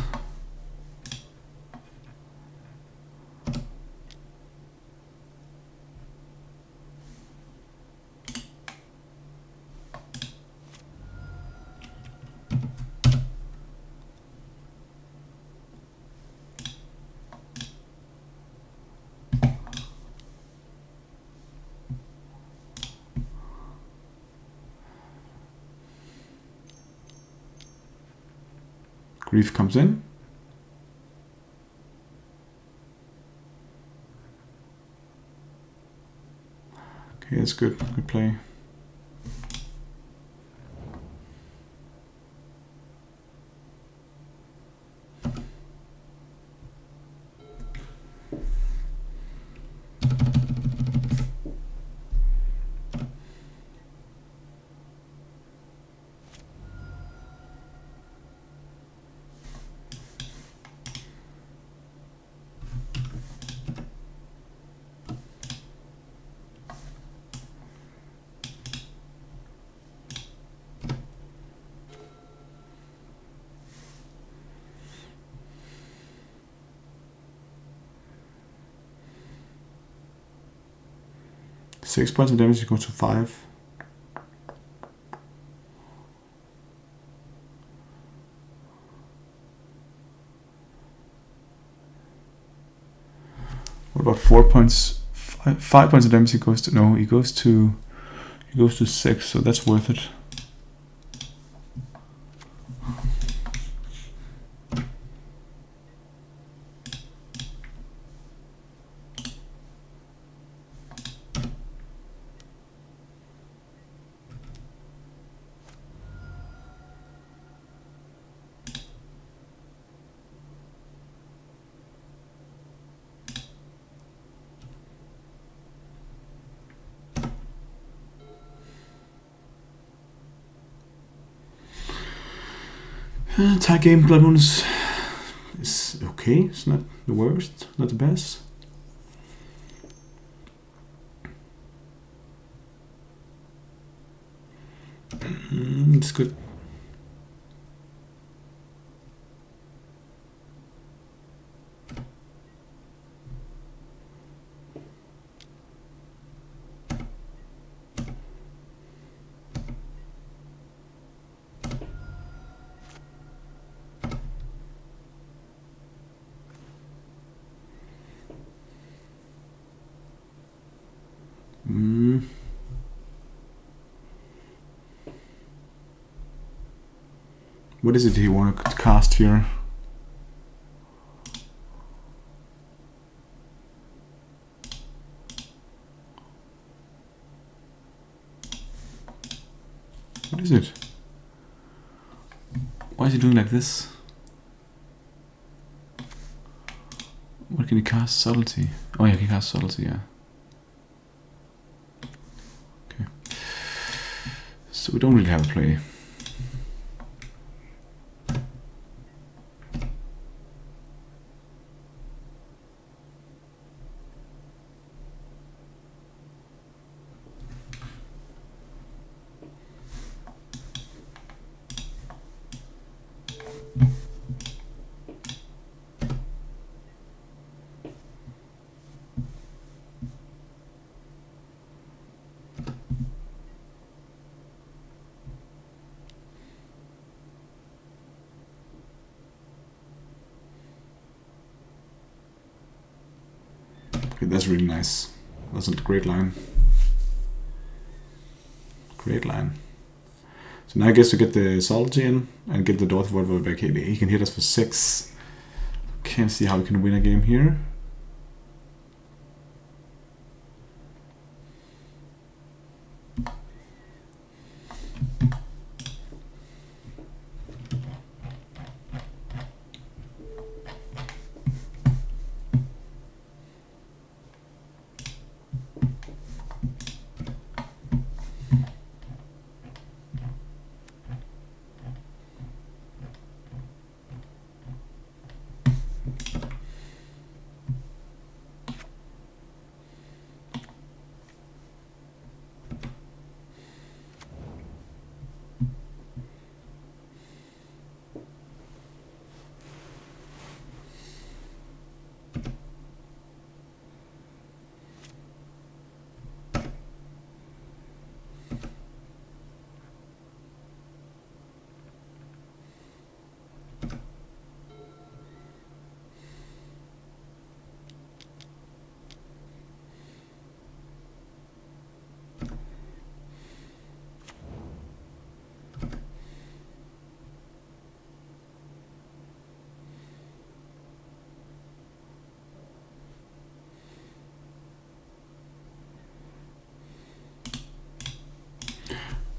Grief comes in. Okay, that's good. Good play. 6 points of damage equals to 5. What about 4 points? 5 points of damage equals to, no, he goes to 6, so that's worth it. Tie game Blood Moon is okay. It's not the worst, not the best. It's good. What is it he want to cast here? What is it? Why is he doing like this? What can he cast? Subtlety. Oh yeah, he can cast Subtlety, yeah. Okay. So we don't really have a play. Okay, that's really nice. That's a great line. Great line. So now I guess to get the Subtlety in and get the Dwarf Warrior back, he can hit us for 6. Can't see how we can win a game here.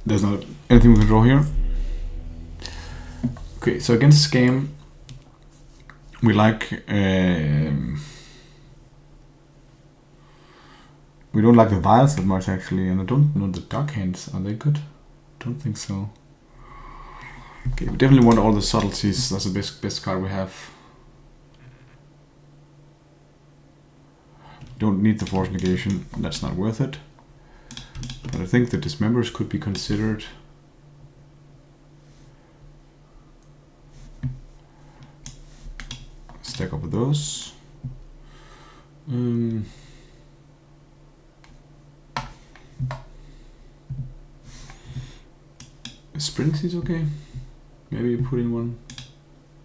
There's not anything we can draw here. Okay, so against this game, we like we don't like the vials that much actually, and I don't know the dark hands. Are they good? Don't think so. Okay, we definitely want all the subtleties. That's the best card we have. Don't need the force negation. That's not worth it. But I think the dismembers could be considered. Stack up with those. Sprint is okay. Maybe you put in one.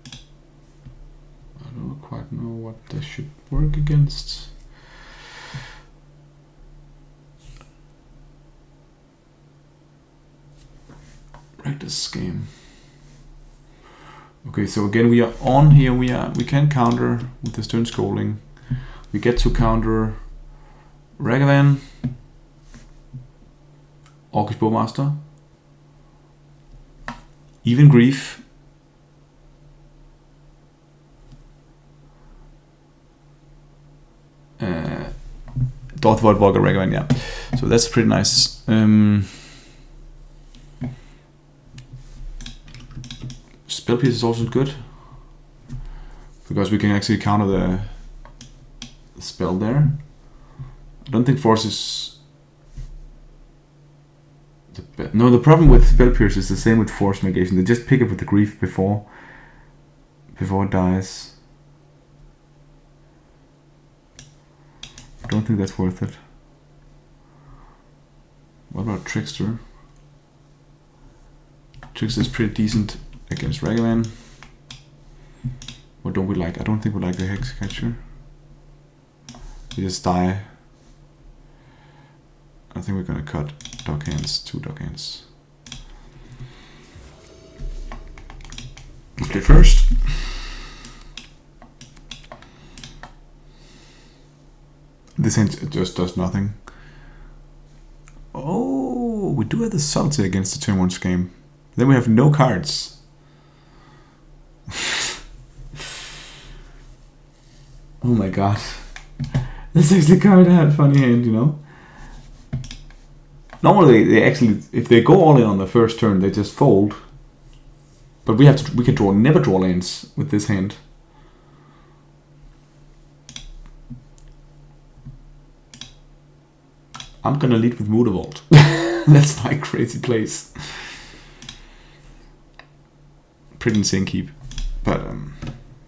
I don't quite know what they should work against. Wreck this game. Okay, so again we are on here. We can counter with the Stern Scolding. We get to counter Ragavan, Orcish Bowmaster, even Grief, Darth Void Volga Ragavan, yeah. So that's pretty nice. Spell Piece is also good because we can actually counter the spell there. I don't think Force is no. The problem with Spell Pierce is the same with Force Negation. They just pick it with the Grief before it dies. I don't think that's worth it. What about Trickster? Trickster is pretty decent against Ragavan. What don't we like? I don't think we like the Hex Catcher. We just die. I think we're gonna cut Dog Hands, 2 Dog Hands. Okay, first. This hand just does nothing. Oh, we do have the subtlety against the turn 1 game. Then we have no cards. Oh my god. This is the card that had funny hand, you know? Normally they actually, if they go all in on the first turn, they just fold. But we can never draw lands with this hand. I'm gonna lead with Mutavault. That's my crazy place. Pretty insane keep, but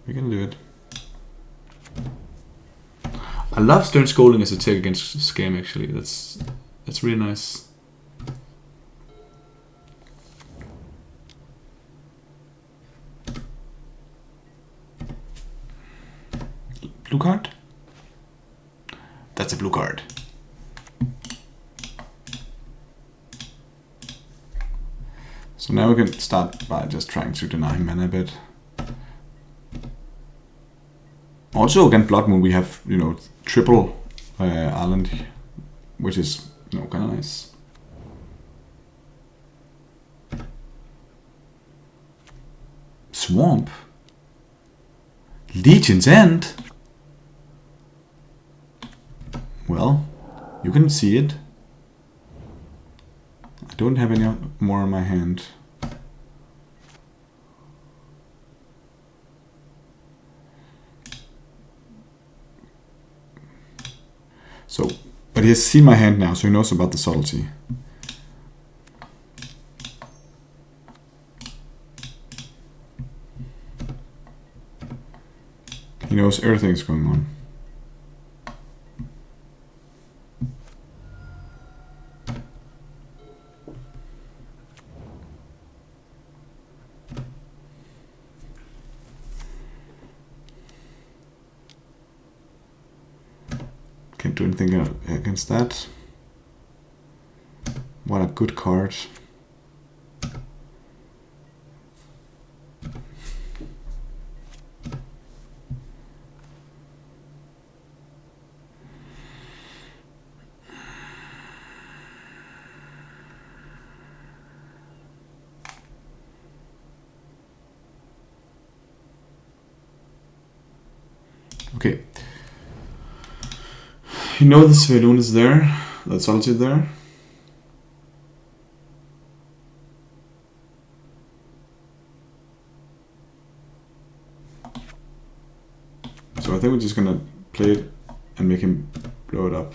we're gonna do it. I love Stern Scolding as a take against Scam. Actually, that's really nice. Blue card. That's a blue card. So now we can start by just trying to deny him mana a bit. Also against Blood Moon we have, you know, triple island, which is, you know, kind of nice. Swamp. Legion's End. Well, you can see it. I don't have any more in my hand. So, but he has seen my hand now, so he knows about the subtlety. He knows everything's going on. Can't do anything against that. What a good card. Okay. You know the Svedun is there, that's also there. So I think we're just gonna play it and make him blow it up.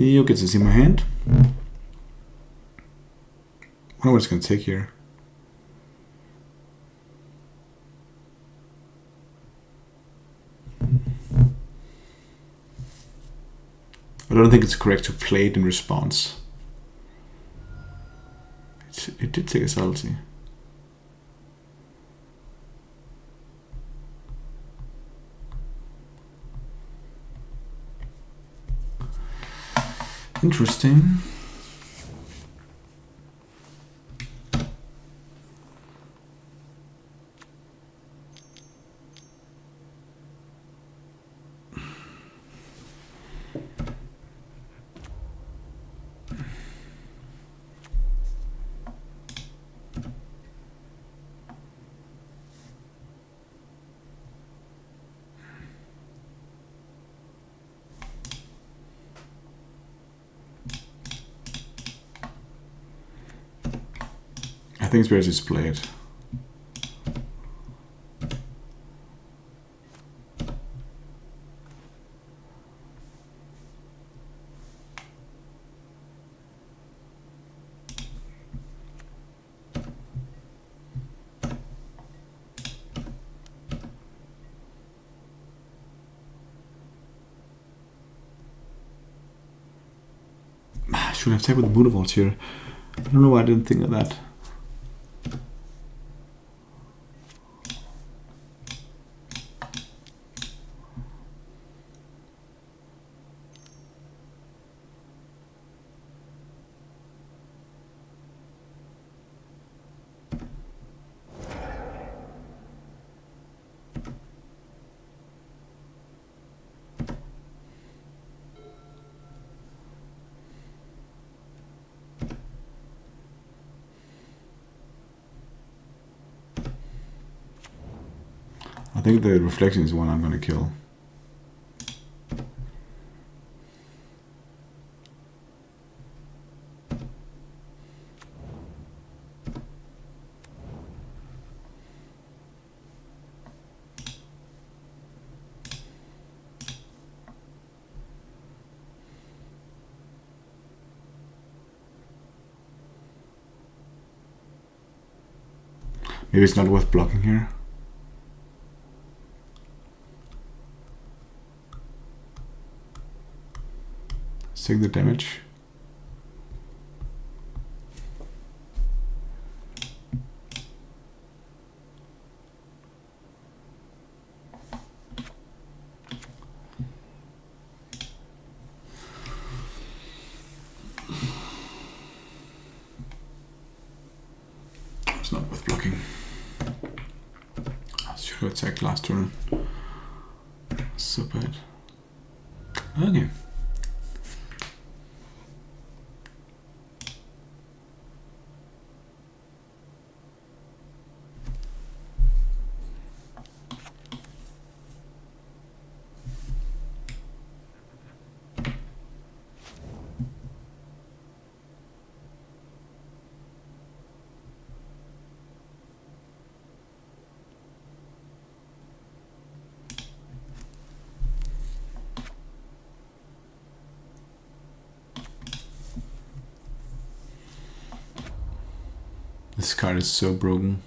You get to see my hand. I wonder what it's going to take here. I don't think it's correct to play it in response. It did take a subtlety. Interesting. I think it's better to play it. I should have taken the Buddha Vault here. I don't know why I didn't think of that. I think the reflection is the one I'm going to kill. Maybe it's not worth blocking here. Take the damage. It's not worth blocking. I should have attacked last turn. So bad. Okay. This card is so broken.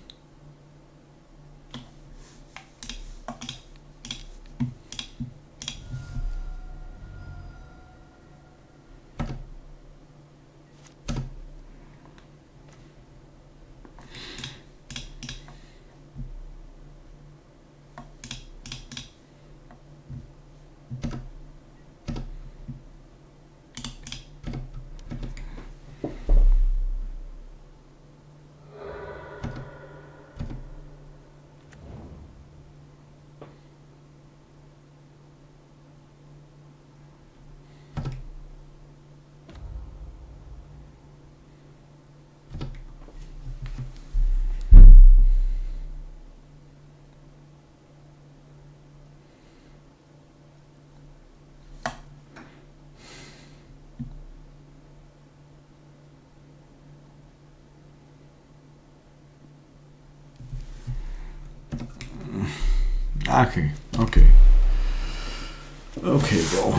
Okay, okay. Okay, bro.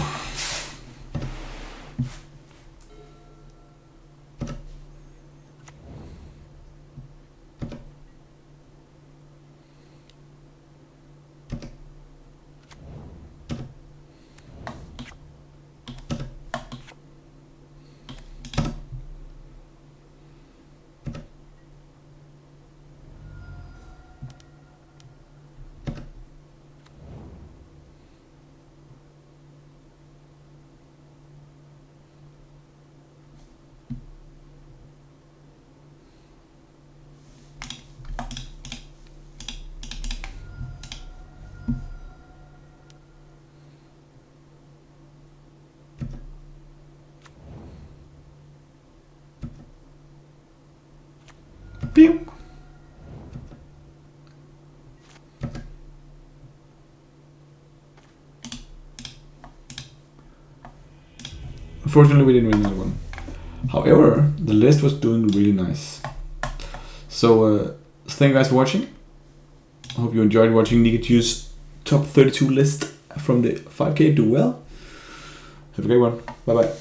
Pew! Unfortunately, we didn't win that one. However, the list was doing really nice. So, thank you guys for watching. I hope you enjoyed watching Nikachu's top 32 list from the 5K. Do well. Have a great one. Bye bye.